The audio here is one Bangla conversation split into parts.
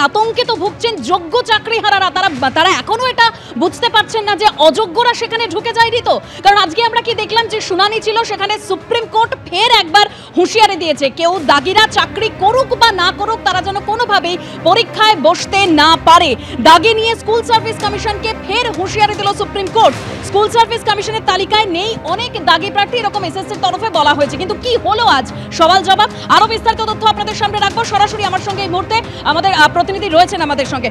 আতঙ্কে তো ভুগছেন যোগ্য চাকরিহারারা, তারা এখনো এটা বুঝতে পারছেন না যে অযোগ্যরা সেখানে ঢুকে যায়নি তো। কারণ আজকে আমরা কি দেখলাম যে শুনানি ছিল, সেখানে সুপ্রিম কোর্ট ফের একবার হুঁশিয়ারি দিয়েছে কেউ দাগিরা চাকরি করুক বা না করুক তারা যেন কোনোভাবেই পরীক্ষায় বসতে না পারে। দাগি নিয়ে স্কুল সার্ভিস কমিশনকে ফের হুঁশিয়ারি দিল সুপ্রিম কোর্ট। স্কুল সার্ভিস কমিশনের তালিকায় নেই অনেক দাগি প্রার্থী, এরকম এসএসসির তরফে বলা হয়েছে, কিন্তু কি হলো আজ সওয়াল জবাব। আরো বিস্তারিত তথ্য আপনাদের সামনে রাখবো সরাসরি। আমার সঙ্গে এই মুহূর্তে আমাদের প্রতিনিধি রয়েছেন আমাদের সঙ্গে।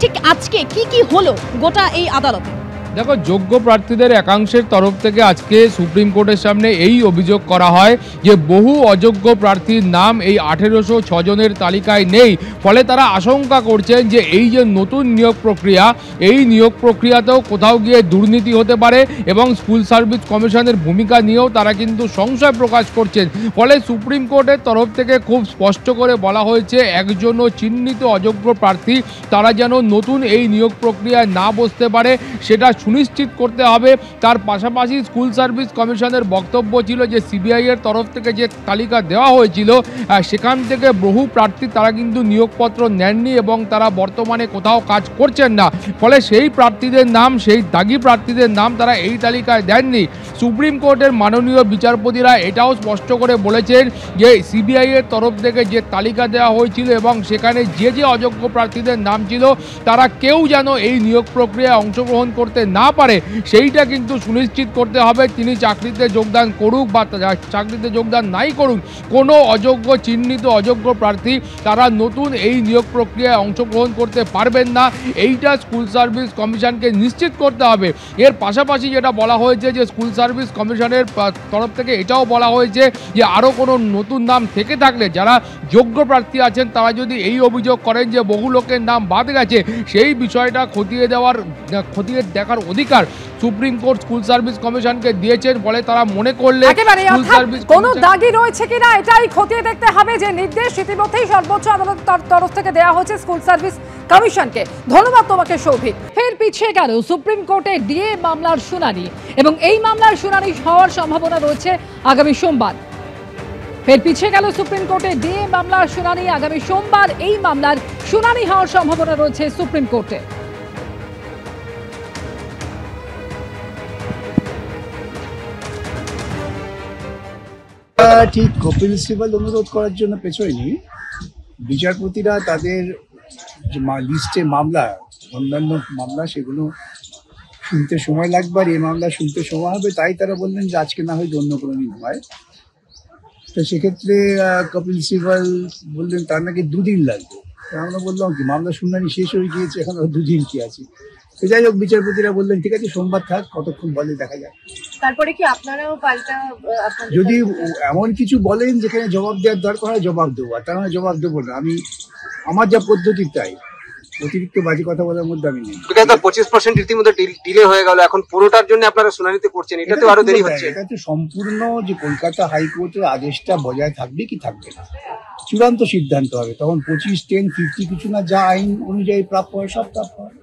ঠিক আজকে কি হলো গোটা এই আদালতে? দেখো, যোগ্য প্রার্থীদের একাংশের তরফ থেকে আজকে সুপ্রিম কোর্টের সামনে এই অভিযোগ করা হয় যে বহু অযোগ্য প্রার্থীর নাম এই 1806 জনের তালিকায় নেই। ফলে তারা আশঙ্কা করছেন যে এই যে নতুন নিয়োগ প্রক্রিয়া, এই নিয়োগ প্রক্রিয়াতেও কোথাও গিয়ে দুর্নীতি হতে পারে এবং স্কুল সার্ভিস কমিশনের ভূমিকা নিয়েও তারা কিন্তু সংশয় প্রকাশ করছেন। ফলে সুপ্রিম কোর্টের তরফ থেকে খুব স্পষ্ট করে বলা হয়েছে একজনও চিহ্নিত অযোগ্য প্রার্থী তারা যেন নতুন এই নিয়োগ প্রক্রিয়ায় না বসতে পারে সেটা সুনিশ্চিত করতে হবে। তার পাশাপাশি স্কুল সার্ভিস কমিশনের বক্তব্য ছিল যে সিবিআই এর তরফ থেকে যে তালিকা দেওয়া হয়েছিল সেখান থেকে বহু প্রার্থী তারা কিন্তু নিয়োগপত্র নেননি এবং তারা বর্তমানে কোথাও কাজ করছেন না। ফলে সেই প্রার্থীদের নাম, সেই দাগি প্রার্থীদের নাম তারা এই তালিকায় দেননি। সুপ্রিম কোর্টের মাননীয় বিচারপতিরা এটাও স্পষ্ট করে বলেছেন যে সিবিআই এর তরফ থেকে যে তালিকা দেওয়া হয়েছিল এবং সেখানে যে অযোগ্য প্রার্থীদের নাম ছিল তারা কেউ যেন এই নিয়োগ প্রক্রিয়ায় অংশগ্রহণ করতে না পারে সেইটা কিন্তু সুনিশ্চিত করতে হবে। তিনি চাকরিতে যোগদান করুক বা চাকরিতে যোগদান নাই করুক, কোনো অযোগ্য চিহ্নিত অযোগ্য প্রার্থী তারা নতুন এই নিয়োগ প্রক্রিয়ায় অংশগ্রহণ করতে পারবেন না। এইটা স্কুল সার্ভিস কমিশনকে নিশ্চিত করতে হবে। এর পাশাপাশি যেটা বলা হয়েছে যে স্কুল সার্ভিস কমিশনের তরফ থেকে এটাও বলা হয়েছে যে আরও কোনো নতুন নাম থেকে থাকলে যারা যোগ্য প্রার্থী আছেন তারা যদি এই অভিযোগ করেন যে বহু লোকের নাম বাদ গেছে, সেই বিষয়টা খতিয়ে দেখার অধিকার সুপ্রিম কোর্ট স্কুল সার্ভিস কমিশনকে দিয়েছেন। বলে তারা মনে করলে কোন দাগি রয়েছে কিনা এটাই খতিয়ে দেখতে হবে, যে নির্দেশ ইতিমধ্যেই সর্বোচ্চ আদালতের তরফ থেকে দেওয়া হয়েছে স্কুল সার্ভিস কমিশনকে। ধন্যবাদ তোমাকে সৌভিক। ফের পিছিয়ে গেল সুপ্রিম কোর্টে ডিএ মামলার শুনানি এবং এই মামলার শুনানি হওয়ার সম্ভাবনা রয়েছে আগামী সোমবার। ফের পিছিয়ে গেল সুপ্রিম কোর্টে ডিএ মামলার শুনানি। আগামী সোমবার এই মামলার শুনানি হওয়ার সম্ভাবনা রয়েছে সুপ্রিম কোর্টে। ঠিক কপিল সিবাল অনুরোধ করার জন্য পেছয়নি। বিচারপতিরা তাদের লিস্টে মামলা, অন্যান্য মামলা সেগুলো শুনতে সময় লাগবে আর এই মামলা শুনতে সময় হবে, তাই তারা বললেন যে আজকে না হয় অন্য কোনো দিন হয়। তো সেক্ষেত্রে কপিল সিবাল বললেন তার নাকি 2 দিন লাগবে। আমরা বললাম কি মামলা শুনানি শেষ হয়ে গিয়েছে, এখন 2 দিন কি আছে। তো যাই হোক, বিচারপতিরা বললেন ঠিক আছে সোমবার থাক, কতক্ষণ বলে দেখা যায়। তারপরে কি আপনারাও পাল্টা যদি এমন কিছু বলেন যেখানে জবাব দেওয়ার দরকার হয় জবাব দেবো, আর তার মানে জবাব দেবো না। আমার যা পদ্ধতি তাই, অতিরিক্ত বাজে কথা বলার মধ্যে আমি নেই। 25% ইতিমধ্যে ডিলে হয়ে গেল, এখন পুরোটার জন্য আপনারা শুনানিতে করছেন, এটা তো আরো দেরি হচ্ছে। এটা তো সম্পূর্ণ যে কলকাতা হাইকোর্টের আদেশটা বজায় থাকবে কি থাকবে না চূড়ান্ত সিদ্ধান্ত হবে, তখন 25, 10, 50 কিছু না, যা আইন অনুযায়ী প্রাপ্য হয় সব প্রাপ্য হয়।